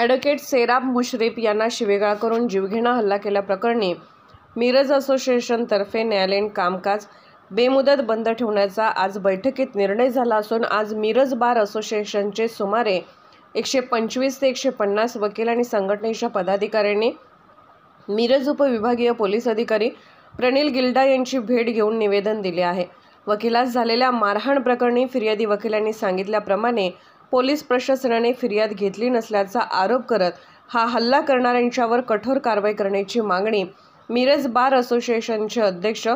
Advocate सेराब Mushrif यांना शिवीगाळ करून जीवघेणा हल्ला केल्याप्रकरणी मिरज असोसिएशनतर्फे न्यायालयीन कामकाज बेमुदत बंद ठेवण्याचा आज बैठकीत निर्णय झाला असून आज मिरज बार असोसिएशनचे सुमारे 125 ते 150 वकील आणि संघटनेच्या पदाधिकाऱ्यांनी मिरज उपविभागीय पोलीस अधिकारी प्रणिल गिल्डा यांची भेट घेऊन निवेदन दिले आहे। वकिलास झालेल्या मारहाण प्रकरणी फिर्यादी वकिलांनी सांगितल्याप्रमाणे पोलीस प्रशासनाने फिर्याद घेतली नसल्याचा आरोप करत हा हल्ला करणाऱ्यांच्यावर कठोर कारवाई करण्याची मागणी मिरज बार असोसिएशनचे अध्यक्ष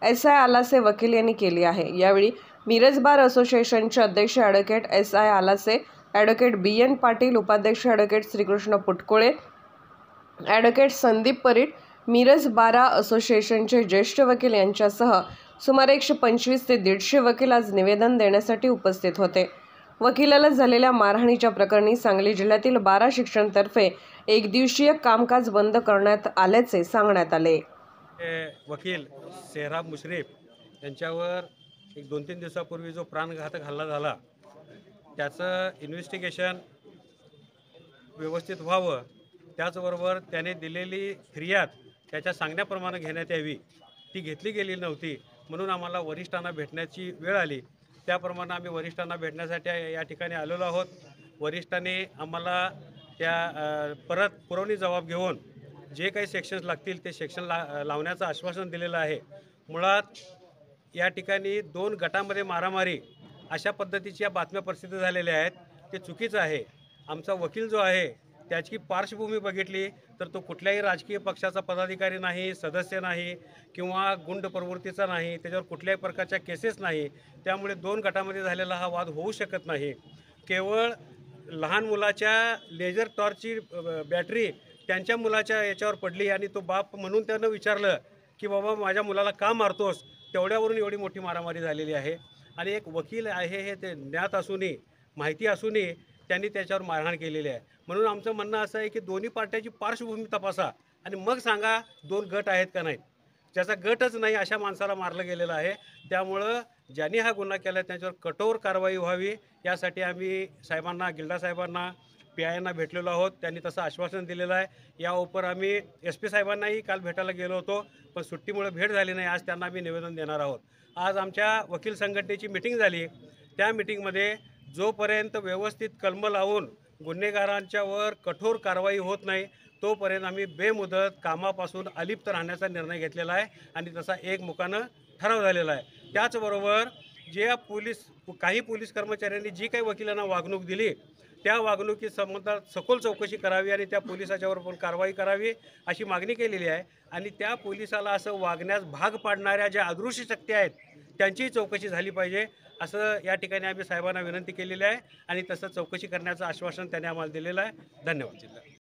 एस.आय. आलासे वकील यांनी केली आहे। यावेळी मिरज बार असोसिएशनचे अध्यक्ष advocate S I. Alase, advocate B N. Patil, उपाध्यक्ष advocate Shrikrishna Putkule, advocate Sandeep Parit, Miraj bar असोसिएशनचे ज्येष्ठ वकील यांच्यासह सुमारे 125 ते 150 वकील आज निवेदन देण्यासाठी उपस्थित होते। वकिलाला झालेल्या मारहाणीच्या प्रकरणी सांगली जिल्ह्यातील बारा शिक्षणतर्फे एकदिवसीय कामकाज बंद करण्यात आल्याचे सांगण्यात आले। वकील सेराब मुश्रीफ यांच्यावर एक 2-3 दिवसापूर्वी जो प्राणघातक हल्ला झाला त्याचं इन्व्हेस्टिगेशन व्यवस्थित व्हावं, त्याचबरोबर त्याने दिलेली फिर्याद त्याच्या सांगण्याप्रमाणे घेण्यात यावी, ती घेतली गेली नव्हती म्हणून आम्हाला वरिष्ठांना भेटण्याची वेळ आली। त्याप्रमाणे आम्ही वरिष्ठांना भेटण्यासाठी या ठिकाणी आलेलो आहोत। वरिष्ठांनी आम्हाला त्या परत पुरवणी जबाब घेऊन जे काही सेक्शन्स लागतील ते सेक्शन लावण्याचं आश्वासन दिलेलं आहे। मुळात या ठिकाणी 2 गटामध्ये मारामारी अशा पद्धतीच्या बातम्या प्रसिद्ध झालेल्या आहेत, ते चुकीचं आहे। आमचा वकील जो आहे त्याची पार्श्वभूमी बघितली तर तो कुठल्याही राजकीय पक्षाचा पदाधिकारी नाही, सदस्य नाही किंवा गुंड प्रवृत्तीचा नाही, त्याच्यावर कुठल्याही प्रकारच्या केसेस नाही। त्यामुळे 2 गटामध्ये झालेला हा वाद होऊ शकत नाही। केवळ लहान मुलाच्या लेझर टॉर्चची बॅटरी त्यांच्या मुलाच्या याच्यावर पडली आणि तो बाप म्हणून त्यानं विचारलं की बाबा माझ्या मुलाला का मारतोस, तेवढ्यावरून एवढी मोठी मारामारी झालेली आहे। आणि एक वकील आहे हे ते ज्ञात असूनही, माहिती असूनही त्यांनी त्याच्यावर मारहाण केलेली आहे। म्हणून आमचं म्हणणं असं आहे की दोन्ही पार्ट्याची पार्श्वभूमी तपासा आणि मग सांगा 2 गट आहेत का नाहीत। ज्याचा गटच नाही अशा माणसाला मारलं गेलेलं आहे। त्यामुळं ज्यांनी हा गुन्हा केला त्याच्यावर कठोर कारवाई व्हावी यासाठी आम्ही साहेबांना, गिल्डा साहेबांना, पी.आय.ना भेटलेलो आहोत। त्यांनी तसं आश्वासन दिलेलं आहे। या उपर आम्ही एस.पी. साहेबांनाही काल भेटायला गेलो होतो, पण सुट्टीमुळे भेट झाली नाही। आज त्यांना आम्ही निवेदन देणार आहोत। आज आमच्या वकील संघटनेची मीटिंग झाली। त्या मीटिंगमध्ये जोपर्यंत व्यवस्थित कलम लावून गुन्हेगारांच्यावर कठोर कारवाई होत नाही तोपर्यंत आम्ही बेमुदत कामापासून अलिप्त राहण्याचा निर्णय घेतलेला आहे आणि तसा एकमुखानं ठराव झालेला आहे। त्याचबरोबर काही पोलीस कर्मचाऱ्यांनी जी काही वकिलांना वागणूक दिली त्या वागणुकीसंबंधात सखोल चौकशी करावी आणि त्या पोलिसाच्यावर पण कारवाई करावी अशी मागणी केलेली आहे। आणि त्या पोलिसाला असं वागण्यास भाग पाडणाऱ्या ज्या अदृश्य शक्ती आहेत त्यांचीही चौकशी झाली पाहिजे असं या ठिकाणी आम्ही साहेबांना विनंती केलेली आहे आणि तसं चौकशी करण्याचं आश्वासन त्यांनी आम्हाला दिलेलं आहे। धन्यवाद।